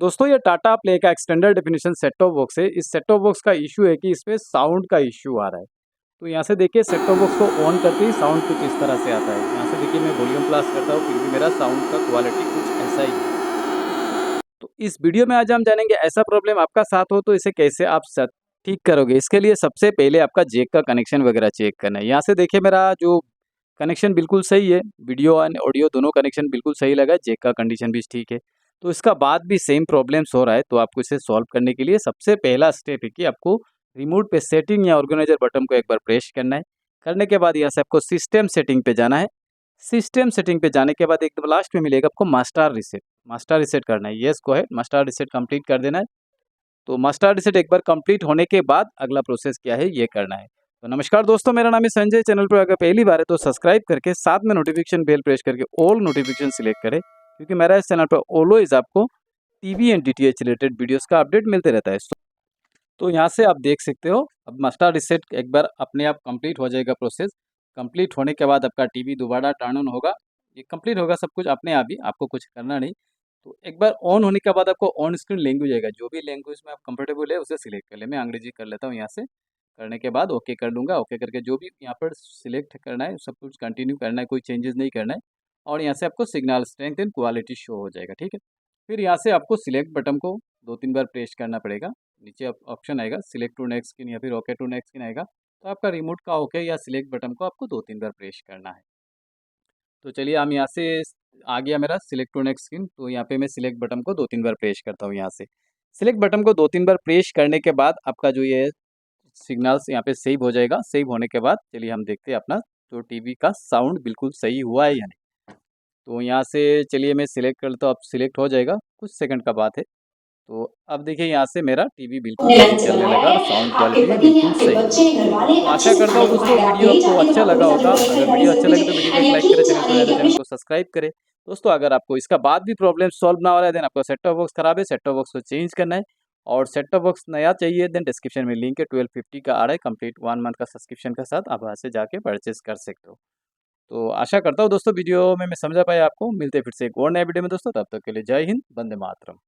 दोस्तों ये टाटा प्ले का extended definition set top box है। इस सेट टॉप बॉक्स का इशू है कि इसमें साउंड का इशू आ रहा है। तो यहाँ से देखिए सेट टॉप बॉक्स को ऑन करते ही साउंड कुछ इस तरह से आता है। यहाँ से देखिए मैं वॉल्यूम प्लस करता हूँ, फिर भी मेरा साउंड का क्वालिटी कुछ ऐसा ही है। तो इस वीडियो में आज हम जानेंगे ऐसा प्रॉब्लम आपका साथ हो तो इसे कैसे आप ठीक करोगे। इसके लिए सबसे पहले आपका जैक का कनेक्शन वगैरह चेक करना है। यहाँ से देखिए मेरा जो कनेक्शन बिल्कुल सही है, वीडियो एंड ऑडियो दोनों कनेक्शन बिल्कुल सही लगा है, जैक का कंडीशन भी ठीक है। तो इसका बाद भी सेम प्रॉब्लम्स हो रहा है, तो आपको इसे सॉल्व करने के लिए सबसे पहला स्टेप है कि आपको रिमोट पे सेटिंग या ऑर्गेनाइजर बटन को एक बार प्रेस करना है। करने के बाद यहाँ से आपको सिस्टम सेटिंग पे जाना है। सिस्टम सेटिंग पे जाने के बाद एकदम लास्ट में मिलेगा आपको मास्टर रीसेट करना है। Yes go ahead, master reset complete कर देना है। तो मास्टर रीसेट एक बार कंप्लीट होने के बाद अगला प्रोसेस क्या है ये करना है। तो नमस्कार दोस्तों, मेरा नाम है संजय। चैनल पर अगर पहली बार है तो सब्सक्राइब करके साथ में नोटिफिकेशन बेल प्रेस करके ऑल नोटिफिकेशन सिलेक्ट करें, क्योंकि मेरा इस चैनल पर ऑलवेज आपको TV and DTH related videos का अपडेट मिलते रहता है। तो यहाँ से आप देख सकते हो अब मास्टर रीसेट एक बार अपने आप कंप्लीट हो जाएगा प्रोसेस। कंप्लीट होने के बाद आपका टीवी दोबारा टर्न ऑन होगा, ये कंप्लीट होगा सब कुछ अपने आप ही, आपको कुछ करना नहीं। तो एक बार ऑन होने के बाद आपको ऑन स्क्रीन लैंग्वेज आएगा, जो भी लैंग्वेज में आप कंफर्टेबल है उसे सिलेक्ट कर ले। मैं अंग्रेजी कर लेता हूँ यहाँ से। करने के बाद ओके कर लूँगा। ओके करके जो भी यहाँ पर सिलेक्ट करना है सब कुछ कंटिन्यू करना है, कोई चेंजेस नहीं करना है। और यहाँ से आपको signal strength and quality show हो जाएगा, ठीक है। फिर यहाँ से आपको सिलेक्ट बटन को 2-3 बार प्रेस करना पड़ेगा। नीचे ऑप्शन आएगा सिलेक्ट टू नेक्स्ट स्क्रीन या फिर ओके टू नेक्स्ट स्क्रीन आएगा। तो आपका रिमोट का ओके या सिलेक्ट बटन को आपको 2-3 बार प्रेस करना है। तो चलिए हम यहाँ से आ गया मेरा सिलेक्ट टू नेक्स्ट स्क्रीन। तो यहाँ पे मैं सिलेक्ट बटन को 2-3 बार प्रेस करता हूँ। यहाँ से सिलेक्ट बटन को 2-3 बार प्रेस करने के बाद आपका जो ये सिग्नल्स यहाँ पे सेव हो जाएगा। सेव होने के बाद चलिए हम देखते हैं अपना जो टीवी का साउंड बिल्कुल सही हुआ है या नहीं। तो यहाँ से चलिए मैं सिलेक्ट कर लेता हूँ। अब सिलेक्ट हो जाएगा, कुछ सेकंड का बात है। तो अब देखिए यहाँ से मेरा टीवी बिल्कुल सही लग चलने रहा लगा है। और साउंड आपको क्वालिटी भी पता नहीं बिल्कुल आपके सही है। बच्चे घर वाले तो अच्छे आशा से करता खाना हूँ नहीं खा दोस्तों रहे, आप वीडियो यही आपको चाहते हो अच्छा कि लगा आपको भी होगा। साथ में अगर एक्सरसाइज वीडियो वाले अच्छा स्कूल लगे जाए तो वीडियो को एंड एक लाइक करें, एक्टिविटीज चैनल आ पर रही है नया तो घर चैनल में। को सब्सक्राइब करें। दोस्तों अगर आपको इसका बाद भी प्रॉब्लम सॉल्व ना हो रहा है देन आपको सेट टॉप बॉक्स खराब है, सेट टॉप बॉक्स को चेंज करना है। और सेट टॉप बॉक्स नया चाहिए देन डिस्क्रिप्शन में लिंक है, 1250 का आ रहा है कंप्लीट 1 मंथ का सब्सक्रिप्शन के साथ, आप वहाँ से जाके परचेस कर सकते हो। तो आशा करता हूँ दोस्तों वीडियो में मैं समझा पाया आपको। मिलते हैं फिर से एक और नए वीडियो में दोस्तों, तब तक के लिए जय हिंद, वंदे मातरम।